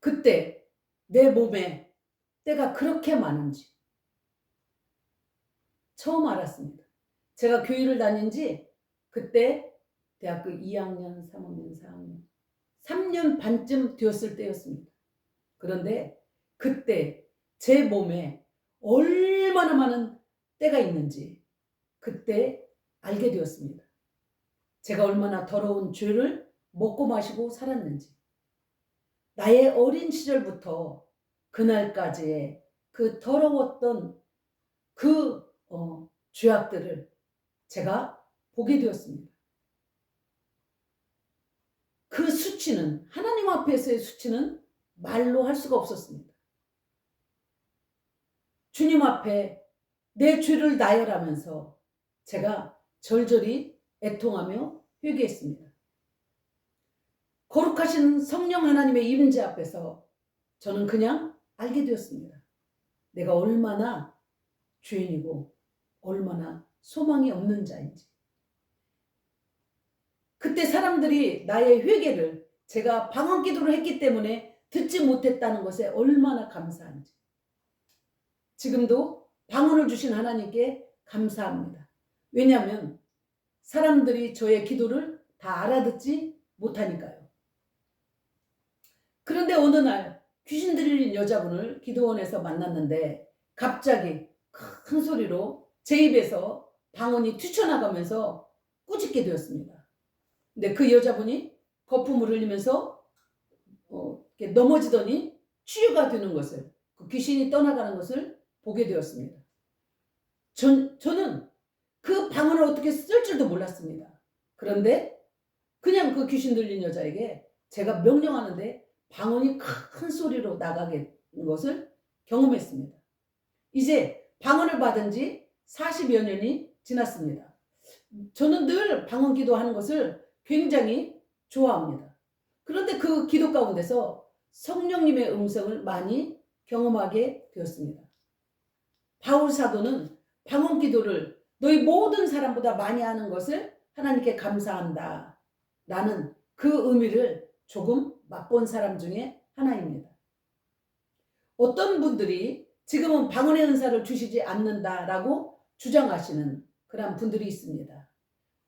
그때 내 몸에 때가 그렇게 많은지 처음 알았습니다. 제가 교회를 다닌 지 그때 대학교 2학년, 3학년, 4학년 3년 반쯤 되었을 때였습니다. 그런데 그때 제 몸에 얼마나 많은 때가 있는지 그때 알게 되었습니다. 제가 얼마나 더러운 죄를 먹고 마시고 살았는지 나의 어린 시절부터 그날까지의 그 더러웠던 그 죄악들을 제가 보게 되었습니다. 그 수치는 하나님 앞에서의 수치는 말로 할 수가 없었습니다. 주님 앞에 내 죄를 나열하면서 제가 절절히 애통하며 회개했습니다. 거룩하신 성령 하나님의 임재 앞에서 저는 그냥 알게 되었습니다. 내가 얼마나 죄인이고 얼마나 소망이 없는 자인지. 그때 사람들이 나의 회개를 제가 방언 기도를 했기 때문에 듣지 못했다는 것에 얼마나 감사한지. 지금도 방언을 주신 하나님께 감사합니다. 왜냐하면 사람들이 저의 기도를 다 알아듣지 못하니까요. 그런데 어느 날 귀신 들린 여자분을 기도원에서 만났는데 갑자기 큰 소리로 제 입에서 방언이 튀쳐나가면서 꾸짖게 되었습니다. 근데 그 여자분이 거품을 흘리면서 이렇게 넘어지더니 치유가 되는 것을, 그 귀신이 떠나가는 것을 보게 되었습니다. 저는 그 방언을 어떻게 쓸 줄도 몰랐습니다. 그런데 그냥 그 귀신 들린 여자에게 제가 명령하는데 방언이 큰 소리로 나가게 된 것을 경험했습니다. 이제 방언을 받은 지 40여 년이 지났습니다. 저는 늘 방언 기도하는 것을 굉장히 좋아합니다. 그런데 그 기도 가운데서 성령님의 음성을 많이 경험하게 되었습니다. 바울 사도는 방언 기도를 너희 모든 사람보다 많이 하는 것을 하나님께 감사한다 라는 그 의미를 조금 맛본 사람 중에 하나입니다. 어떤 분들이 지금은 방언의 은사를 주시지 않는다라고 주장하시는 그런 분들이 있습니다.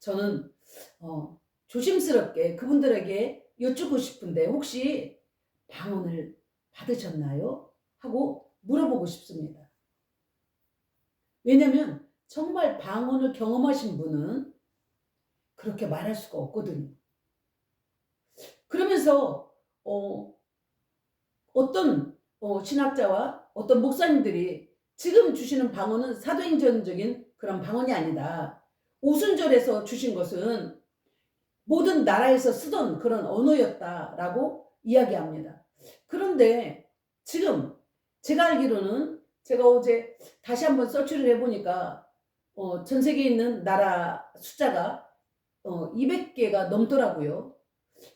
저는 조심스럽게 그분들에게 여쭙고 싶은데 혹시 방언을 받으셨나요? 하고 물어보고 싶습니다. 왜냐면 정말 방언을 경험하신 분은 그렇게 말할 수가 없거든요. 그러면서 어떤 신학자와 어떤 목사님들이 지금 주시는 방언은 사도행전적인 그런 방언이 아니다. 오순절에서 주신 것은 모든 나라에서 쓰던 그런 언어였다라고 이야기합니다. 그런데 지금 제가 알기로는 제가 어제 다시 한번 서치를 해보니까 전 세계에 있는 나라 숫자가 200개가 넘더라고요.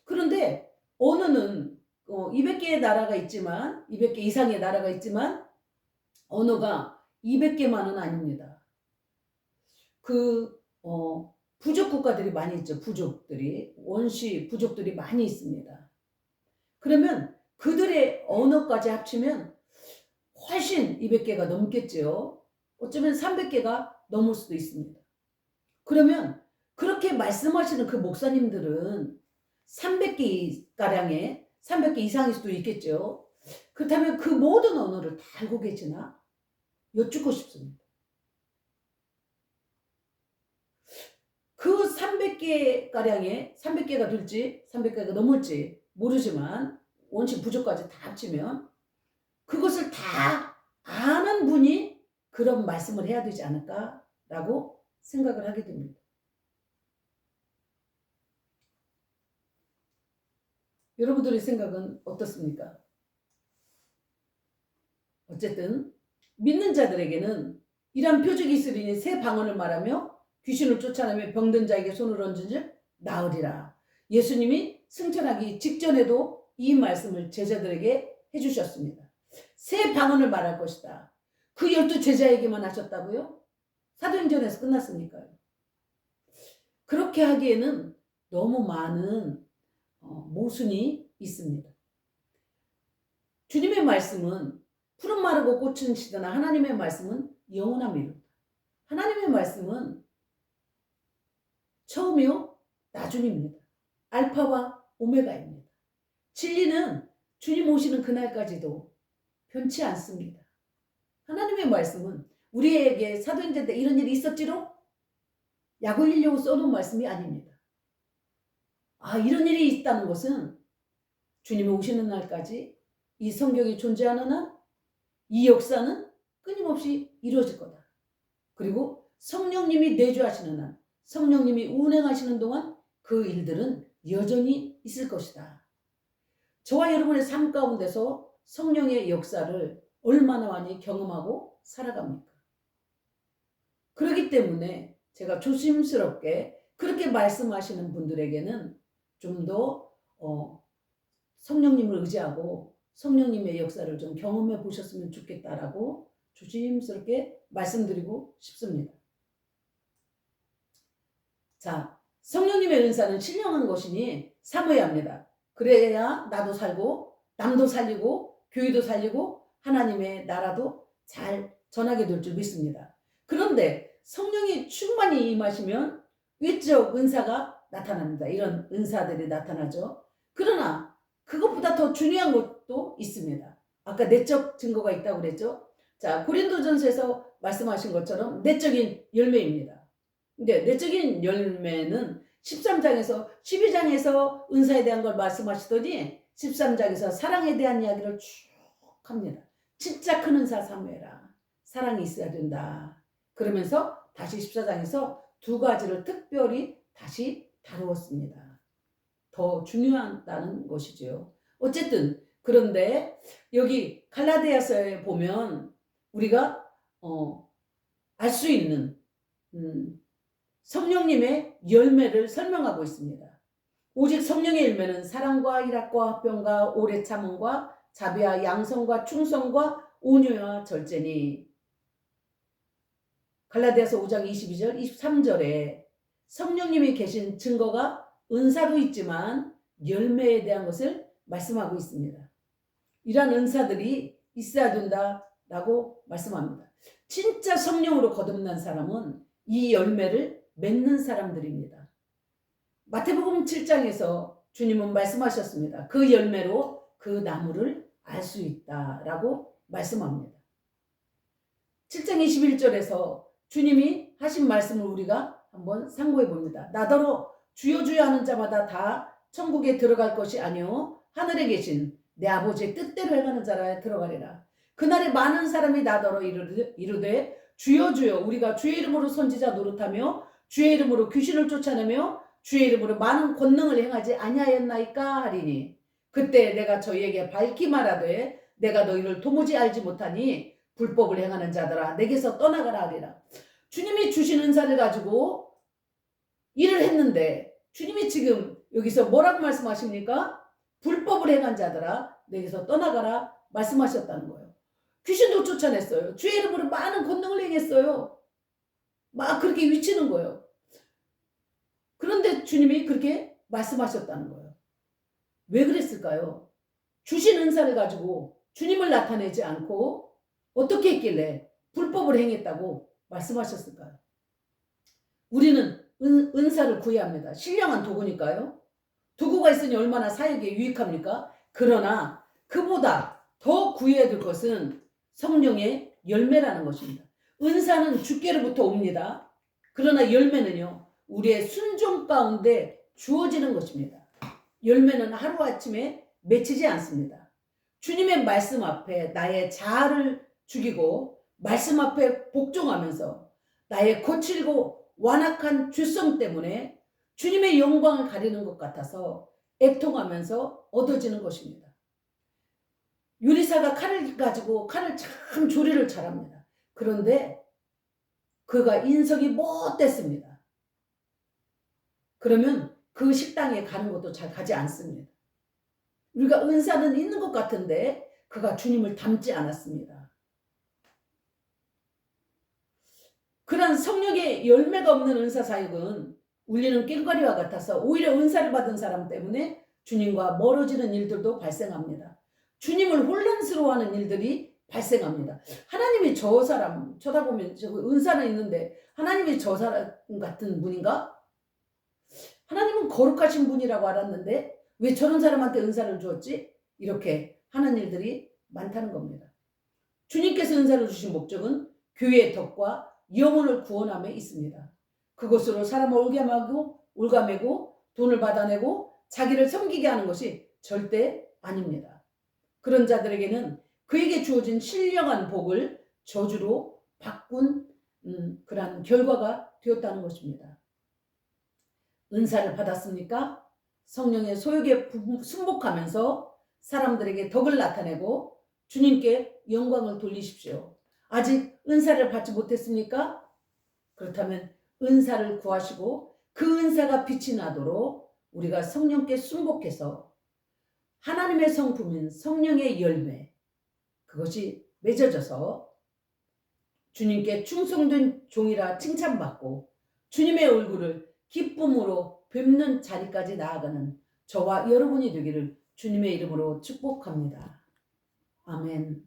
그런데 언어는 200개의 나라가 있지만 200개 이상의 나라가 있지만 언어가 200개만은 아닙니다. 부족 국가들이 많이 있죠. 부족들이 원시 부족들이 많이 있습니다. 그러면 그들의 언어까지 합치면 훨씬 200개가 넘겠죠. 어쩌면 300개가 넘을 수도 있습니다. 그러면 그렇게 말씀하시는 그 목사님들은 300개 이상일 수도 있겠죠. 그렇다면 그 모든 언어를 다 알고 계시나? 여쭙고 싶습니다. 그 300개가량의 300개가 될지 300개가 넘을지 모르지만 원시 부족까지 다 합치면 그것을 다 아는 분이 그런 말씀을 해야 되지 않을까라고 생각을 하게 됩니다. 여러분들의 생각은 어떻습니까? 어쨌든 믿는 자들에게는 이러한 표적이 있으리니 새 방언을 말하며 귀신을 쫓아내며 병든 자에게 손을 얹은 줄 나으리라. 예수님이 승천하기 직전에도 이 말씀을 제자들에게 해주셨습니다. 새 방언을 말할 것이다. 그 12 제자에게만 하셨다고요? 사도행전에서 끝났으니까요. 그렇게 하기에는 너무 많은 모순이 있습니다. 주님의 말씀은 푸른 마르고 꽃은 시드나 하나님의 말씀은 영원합니다. 하나님의 말씀은 처음이요 나중입니다. 알파와 오메가입니다. 진리는 주님 오시는 그날까지도 변치 않습니다. 하나님의 말씀은 우리에게 사도행전 때 이런 일이 있었지로 약 올리려고 써놓은 말씀이 아닙니다. 이런 일이 있다는 것은 주님이 오시는 날까지 이 성경이 존재하는 한 이 역사는 끊임없이 이루어질 거다. 그리고 성령님이 내주하시는 한, 성령님이 운행하시는 동안 그 일들은 여전히 있을 것이다. 저와 여러분의 삶 가운데서 성령의 역사를 얼마나 많이 경험하고 살아갑니까? 그렇기 때문에 제가 조심스럽게 그렇게 말씀하시는 분들에게는 좀 더 성령님을 의지하고 성령님의 역사를 좀 경험해 보셨으면 좋겠다라고 조심스럽게 말씀드리고 싶습니다. 자, 성령님의 은사는 신령한 것이니 사모해야 합니다. 그래야 나도 살고 남도 살리고 교회도 살리고 하나님의 나라도 잘 전하게 될 줄 믿습니다. 그런데 성령이 충만히 임하시면 외적 은사가 나타납니다. 이런 은사들이 나타나죠. 그러나 그것보다 더 중요한 것도 있습니다. 아까 내적 증거가 있다고 그랬죠. 자, 고린도전서에서 말씀하신 것처럼 내적인 열매입니다. 근데 내적인 열매는 13장에서 12장에서 은사에 대한 걸 말씀하시더니 13장에서 사랑에 대한 이야기를 쭉 합니다. 진짜 큰 은사 사모해라. 사랑이 있어야 된다. 그러면서 다시 14장에서 두 가지를 특별히 다시 다루었습니다. 더 중요하다는 것이죠. 어쨌든 그런데 여기 갈라디아서에 보면 우리가 알 수 있는 성령님의 열매를 설명하고 있습니다. 오직 성령의 열매는 사랑과 희락과 화평과 오래 참음과 자비와 양성과 충성과 온유와 절제니. 갈라디아서 5장 22절 23절에 성령님이 계신 증거가 은사도 있지만 열매에 대한 것을 말씀하고 있습니다. 이러한 은사들이 있어야 된다라고 말씀합니다. 진짜 성령으로 거듭난 사람은 이 열매를 맺는 사람들입니다. 마태복음 7장에서 주님은 말씀하셨습니다. 그 열매로 그 나무를 알 수 있다라고 말씀합니다. 7장 21절에서 주님이 하신 말씀을 우리가 한번 상고해 봅니다. 나더러 주여 주여 하는 자마다 다 천국에 들어갈 것이 아니요 하늘에 계신 내 아버지의 뜻대로 행하는 자라 들어가리라. 그날에 많은 사람이 나더러 이르되 주여 주여 우리가 주의 이름으로 선지자 노릇하며 주의 이름으로 귀신을 쫓아내며 주의 이름으로 많은 권능을 행하지 아니하였나이까 하리니 그때 내가 저희에게 밝히 말하되 내가 너희를 도무지 알지 못하니 불법을 행하는 자들아 내게서 떠나가라 하리라. 주님이 주신 은사를 가지고 일을 했는데 주님이 지금 여기서 뭐라고 말씀하십니까? 불법을 행한 자들아 내게서 떠나가라 말씀하셨다는 거예요. 귀신도 쫓아냈어요. 주의 이름으로 많은 권능을 행했어요. 막 그렇게 위치는 거예요. 그런데 주님이 그렇게 말씀하셨다는 거예요. 왜 그랬을까요? 주신 은사를 가지고 주님을 나타내지 않고 어떻게 했길래 불법을 행했다고 말씀하셨을까요? 우리는 은사를 구해야 합니다. 신령한 도구니까요. 도구가 있으니 얼마나 사역에 유익합니까? 그러나 그보다 더 구해야 될 것은 성령의 열매라는 것입니다. 은사는 주께로부터 옵니다. 그러나 열매는요. 우리의 순종 가운데 주어지는 것입니다. 열매는 하루아침에 맺히지 않습니다. 주님의 말씀 앞에 나의 자아를 죽이고 말씀 앞에 복종하면서 나의 거칠고 완악한 죄성 때문에 주님의 영광을 가리는 것 같아서 애통하면서 얻어지는 것입니다. 요리사가 칼을 가지고 칼을 참 조리를 잘합니다. 그런데 그가 인성이 못됐습니다. 그러면 그 식당에 가는 것도 잘 가지 않습니다. 우리가 은사는 있는 것 같은데 그가 주님을 닮지 않았습니다. 그런 성령의 열매가 없는 은사 사역은 울리는 꽹과리와 같아서 오히려 은사를 받은 사람 때문에 주님과 멀어지는 일들도 발생합니다. 주님을 혼란스러워하는 일들이 발생합니다. 하나님이 저 사람 쳐다보면 저 은사는 있는데 하나님이 저 사람 같은 분인가? 하나님은 거룩하신 분이라고 알았는데 왜 저런 사람한테 은사를 주었지? 이렇게 하는 일들이 많다는 겁니다. 주님께서 은사를 주신 목적은 교회의 덕과 영혼을 구원함에 있습니다. 그것으로 사람을 올가매고 돈을 받아내고 자기를 섬기게 하는 것이 절대 아닙니다. 그런 자들에게는 그에게 주어진 신령한 복을 저주로 바꾼 그러한 결과가 되었다는 것입니다. 은사를 받았습니까? 성령의 소욕에 순복하면서 사람들에게 덕을 나타내고 주님께 영광을 돌리십시오. 아직 은사를 받지 못했습니까? 그렇다면 은사를 구하시고 그 은사가 빛이 나도록 우리가 성령께 순복해서 하나님의 성품인 성령의 열매 그것이 맺어져서 주님께 충성된 종이라 칭찬받고 주님의 얼굴을 기쁨으로 뵙는 자리까지 나아가는 저와 여러분이 되기를 주님의 이름으로 축복합니다. 아멘.